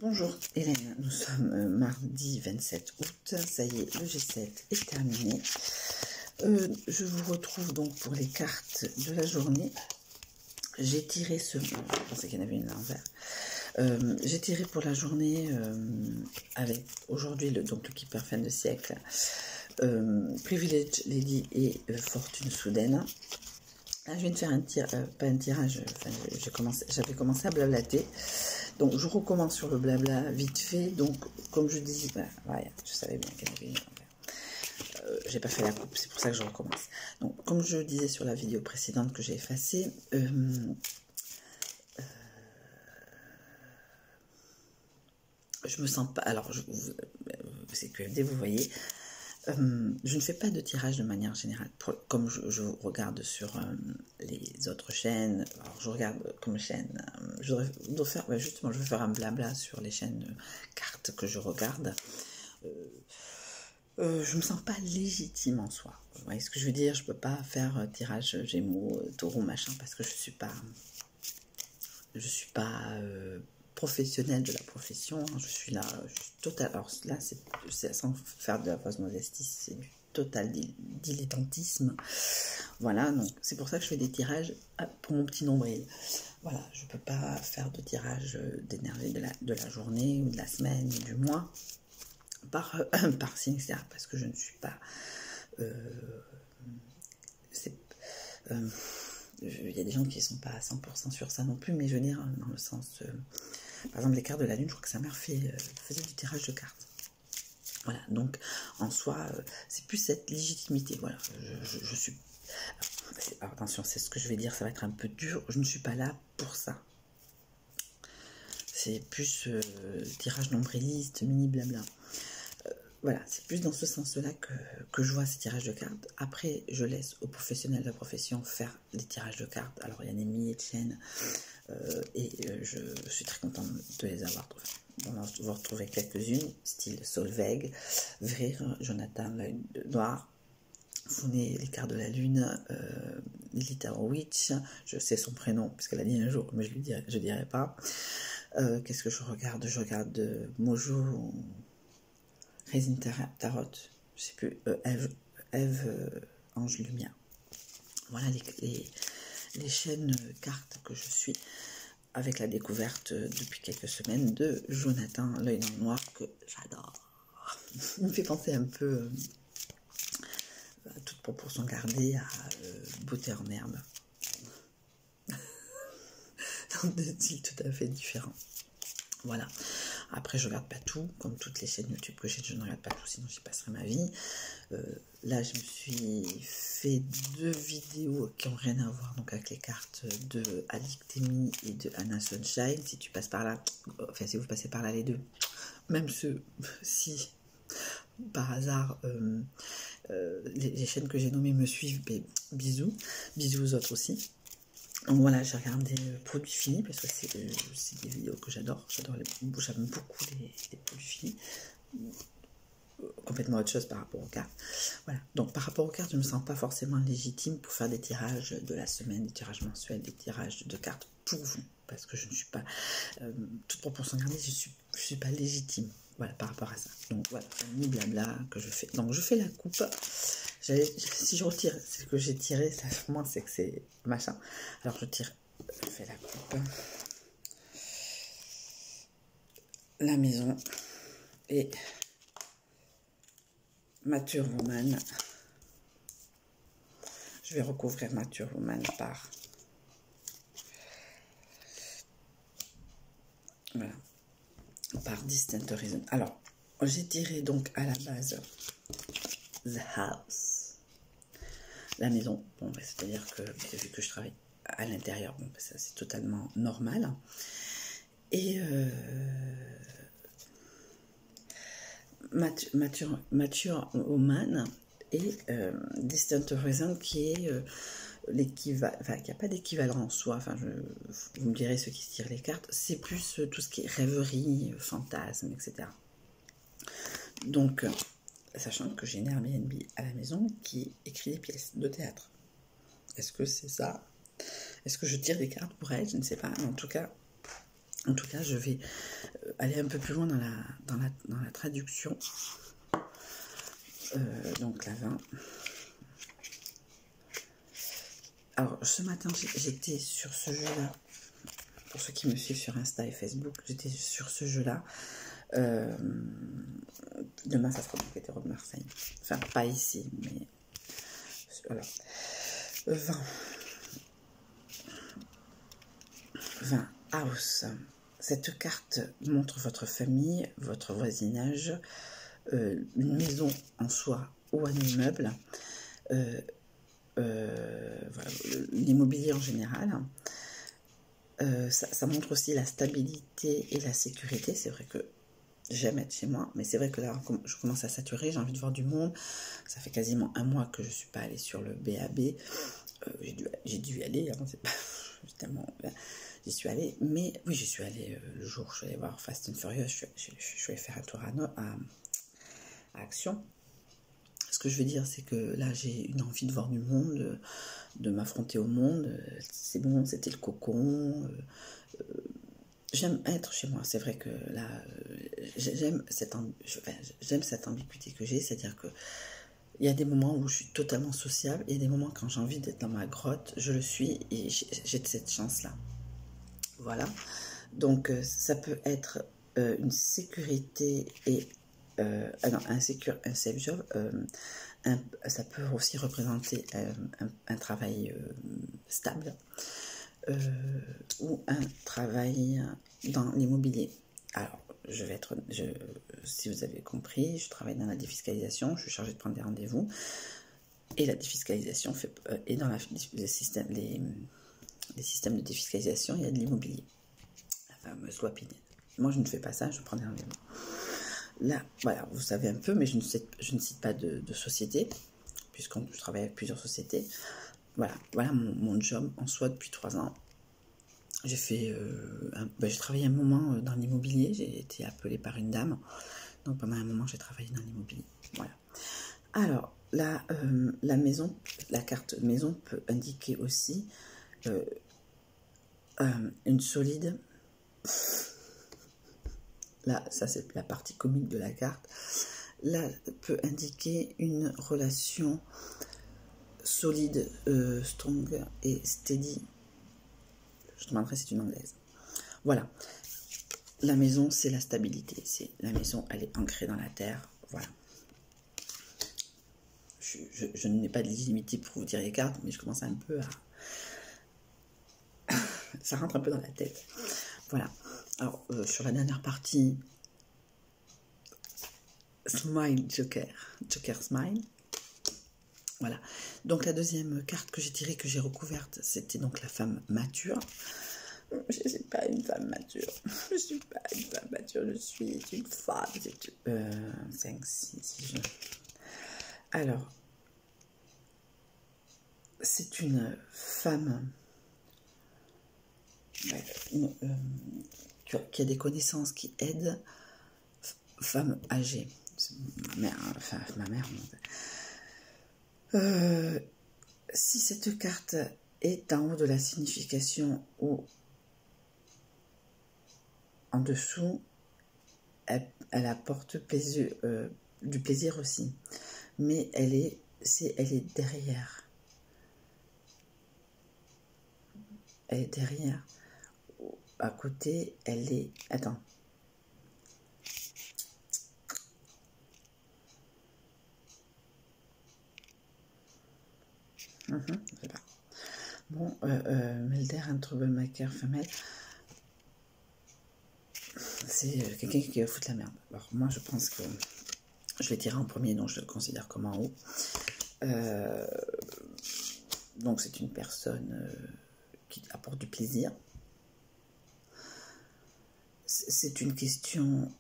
Bonjour Hélène, nous sommes mardi 27 août, ça y est, le G7 est terminé. Je vous retrouve donc pour les cartes de la journée. J'ai tiré je pensais qu'il y en avait une à l'envers. J'ai tiré pour la journée avec aujourd'hui le Keeper fin de siècle, Privilege Lady et Fortune soudaine. Là, je viens de faire pas un tirage, j'avais commencé à blablater. Donc, je recommence sur le blabla vite fait. Donc, comme je dis, voilà, je savais bien qu'il y en avait une. J'ai pas fait la coupe, c'est pour ça que je recommence. Donc, comme je disais sur la vidéo précédente que j'ai effacée, je me sens pas. Alors, c'est que dès vous voyez. Je ne fais pas de tirage de manière générale, comme je regarde sur les autres chaînes. Alors je regarde comme chaîne, je dois faire, justement, je vais faire un blabla sur les chaînes cartes que je regarde. Je me sens pas légitime en soi. Vous voyez ce que je veux dire? Je peux pas faire tirage Gémeaux, Taureau, machin, parce que je suis pas professionnelle de la profession, je suis là, je suis total. Alors là, c'est sans faire de la fausse modestie, c'est du total dilettantisme. Voilà, donc c'est pour ça que je fais des tirages pour mon petit nombril. Voilà, je peux pas faire de tirage d'énergie de la journée ou de la semaine ou du mois par signe, etc. Parce que je ne suis pas. Il y a des gens qui ne sont pas à 100% sur ça non plus, mais je veux dire, dans le sens. Par exemple, les cartes de la lune, je crois que sa mère faisait du tirage de cartes. Voilà, donc en soi, c'est plus cette légitimité. Voilà, je suis. Alors, attention, c'est ce que je vais dire, ça va être un peu dur. Je ne suis pas là pour ça. C'est plus tirage nombriliste, mini blabla. Voilà, c'est plus dans ce sens-là que je vois ces tirages de cartes. Après, je laisse aux professionnels de la profession faire les tirages de cartes. Alors, il y en a des milliers de chaînes. Je suis très contente de les avoir trouvées. On va vous retrouver quelques-unes, style Solveig, Vrir, Jonathan l'œil noir, Founé, les cartes de la lune, Lilith Witch, je sais son prénom, puisqu'elle a dit un jour, mais je dirai pas. Qu'est-ce que je regarde? Je regarde Mojo, Raisin Tarot, je sais plus, Eve Ange Lumière. Voilà les chaînes cartes que je suis, avec la découverte depuis quelques semaines de Jonathan l'œil dans le noir, que j'adore. Il me fait penser un peu, à toute proportion gardée, à Beauté en herbe. Dans des styles tout à fait différents. Voilà. Après, je regarde pas tout, comme toutes les chaînes YouTube que j'ai, je ne regarde pas tout, sinon j'y passerai ma vie. Là, je me suis fait 2 vidéos qui n'ont rien à voir donc avec les cartes de Addictemi et de Anna Sunshine. Si tu passes par là, enfin si vous passez par là les deux, même si par hasard les chaînes que j'ai nommées me suivent, ben, bisous aux autres aussi. Donc voilà, j'ai regardé produits finis parce que c'est des vidéos que j'adore. J'aime beaucoup les produits finis. Complètement autre chose par rapport aux cartes. Voilà. Donc par rapport aux cartes, je ne me sens pas forcément légitime pour faire des tirages de la semaine, des tirages mensuels, des tirages de cartes pour vous. Parce que je ne suis pas, toute proportion gardée, je suis pas légitime. Voilà, par rapport à ça. Donc voilà, c'est un blabla que je fais. Donc je fais la coupe. Si je retire ce que j'ai tiré, ça pour moi c'est que c'est machin. Alors je fais la coupe. La maison et Mature Woman. Je vais recouvrir Mature Woman par Distant Horizon. Alors, j'ai tiré donc à la base The House, la maison. Bon, c'est-à-dire que vu que je travaille à l'intérieur, bon, ça c'est totalement normal. Et Mature Woman et Distant Horizon qui est l'équivalent, enfin qui n'y a pas d'équivalent en soi, enfin vous me direz ceux qui se tirent les cartes, c'est plus tout ce qui est rêverie, fantasme, etc. Donc, sachant que j'ai une Airbnb à la maison qui écrit des pièces de théâtre. Est-ce que c'est ça? Est-ce que je tire des cartes pour elle? Je ne sais pas. En tout cas, En tout cas, je vais aller un peu plus loin dans la traduction. Donc la 20. Alors, ce matin, j'étais sur ce jeu-là. Pour ceux qui me suivent sur Insta et Facebook, j'étais sur ce jeu-là. Demain, ça sera le Hétéro de Marseille. Enfin, pas ici, mais... Alors, 20 house. Cette carte montre votre famille, votre voisinage, une maison en soi ou un immeuble, voilà, l'immobilier en général. Ça montre aussi la stabilité et la sécurité. C'est vrai que j'aime être chez moi, mais c'est vrai que là, je commence à saturer, j'ai envie de voir du monde. Ça fait quasiment un mois que je ne suis pas allée sur le BAB. J'ai dû y aller, hein, c'est pas justement... J'y suis allée, mais oui, j'y suis allée le jour où je suis allée voir Fast and Furious. Je suis allée faire un tour à Action. Ce que je veux dire, c'est que là, j'ai une envie de voir du monde, de m'affronter au monde. C'est bon, c'était le cocon. J'aime être chez moi. C'est vrai que là, j'aime cette ambiguïté que j'ai, c'est-à-dire que il y a des moments où je suis totalement sociable, et il y a des moments quand j'ai envie d'être dans ma grotte, je le suis, et j'ai cette chance-là. Voilà, donc ça peut être une sécurité et un safe job. Ça peut aussi représenter un travail stable ou un travail dans l'immobilier. Alors, si vous avez compris, je travaille dans la défiscalisation, je suis chargée de prendre des rendez-vous, et la défiscalisation et dans les systèmes de défiscalisation, il y a de l'immobilier, la fameuse loi Pinel. Moi, je ne fais pas ça, je prends des rendez-vous. Là, voilà, vous savez un peu, mais je ne cite pas de société, puisque je travaille avec plusieurs sociétés. Voilà mon job en soi depuis 3 ans. J'ai travaillé un moment dans l'immobilier, j'ai été appelée par une dame, donc pendant un moment j'ai travaillé dans l'immobilier. Voilà. Alors, la maison, la carte maison peut indiquer aussi une solide... Là, ça c'est la partie comique de la carte. Là, peut indiquer une relation solide, strong et steady. Je te demanderai si c'est une anglaise. Voilà. La maison, c'est la stabilité. La maison, elle est ancrée dans la terre. Voilà. Je n'ai pas de légitimité pour vous dire les cartes, mais je commence un peu à... Ça rentre un peu dans la tête. Voilà. Alors, sur la dernière partie, Smile Joker. Joker Smile. Voilà. Donc, la deuxième carte que j'ai tirée, que j'ai recouverte, c'était donc la femme mature. Je ne suis pas une femme mature. Je ne suis pas une femme mature. Je suis une femme. 5, 6, Alors, c'est une femme qui a des connaissances, qui aide, femme âgée. Ma mère. Si cette carte est en haut de la signification ou en dessous, elle apporte plaisir, du plaisir aussi. Mais elle est derrière. Elle est derrière. À côté, elle est... Attends. Je sais pas. Bon, Melder, un troublemaker femelle. C'est quelqu'un qui va foutre la merde. Alors, moi, je pense que je l'ai tiré en premier, donc je le considère comme en haut. Donc, c'est une personne qui apporte du plaisir. C'est une question...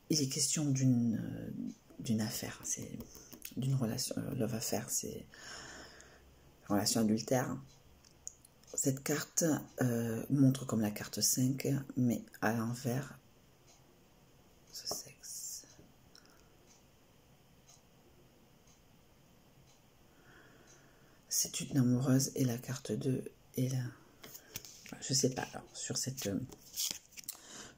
Il est question d'une affaire, c'est d'une relation, love affaire, c'est relation adultère. Cette carte montre comme la carte 5, mais à l'envers, ce sexe. C'est une amoureuse, et la carte 2 est là. je sais pas. Alors, sur cette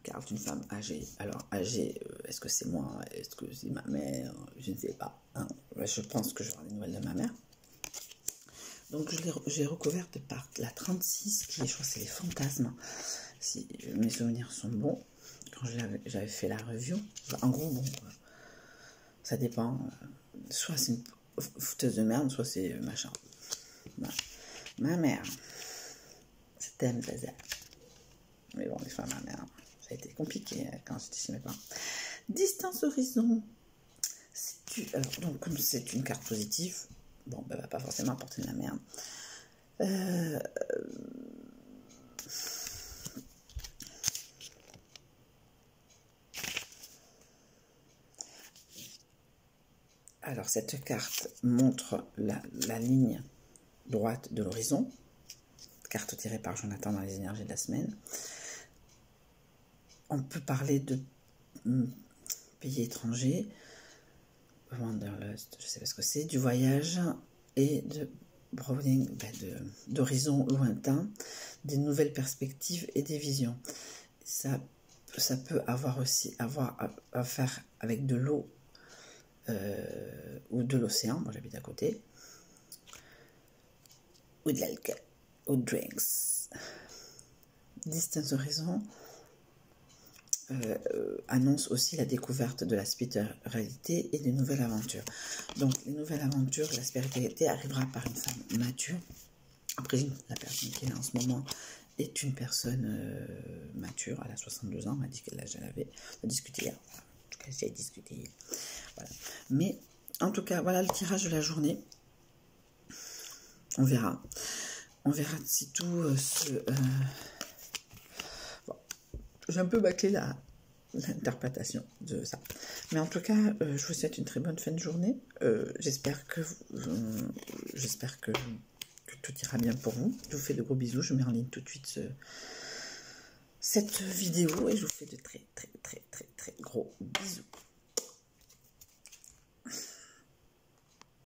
carte, une femme âgée. Alors, âgée, est-ce que c'est moi? Est-ce que c'est ma mère? Je ne sais pas. Hein. Je pense que je vais avoir des nouvelles de ma mère. Donc, j'ai recouverte par la 36, qui, je crois, c'est les fantasmes. Si mes souvenirs sont bons, quand j'avais fait la review. En gros, bon, ça dépend. Soit c'est une fouteuse de merde, soit c'est machin. Voilà. Ma mère, c'était Zaza. Mais bon, des fois, ma mère, ça a été compliqué quand j'étais chez mes parents. Distance horizon. Alors, donc, comme c'est une carte positive, bon, ben, va pas forcément apporter de la merde. Alors, cette carte montre la ligne droite de l'horizon. Carte tirée par Jonathan dans les énergies de la semaine. On peut parler de pays étrangers, Wanderlust, je sais pas ce que c'est, du voyage et de browsing, d'horizons lointains, des nouvelles perspectives et des visions. Ça peut avoir aussi à faire avec de l'eau ou de l'océan, moi j'habite à côté, ou de l'alcool, ou de drinks. Distance horizon annonce aussi la découverte de la spiritualité et des nouvelles aventures. Donc les nouvelles aventures, la spiritualité arrivera par une femme mature. Après, la personne qui est là en ce moment est une personne mature, elle a 62 ans, on m'a dit quel âge elle avait. On a discuté hier, voilà. En tout cas j'ai discuté hier. Voilà. Mais en tout cas, voilà le tirage de la journée. On verra. On verra si tout bon. J'ai un peu bâclé l'interprétation de ça. Mais en tout cas, je vous souhaite une très bonne fin de journée. J'espère que tout ira bien pour vous. Je vous fais de gros bisous. Je mets en ligne tout de suite cette vidéo et je vous fais de très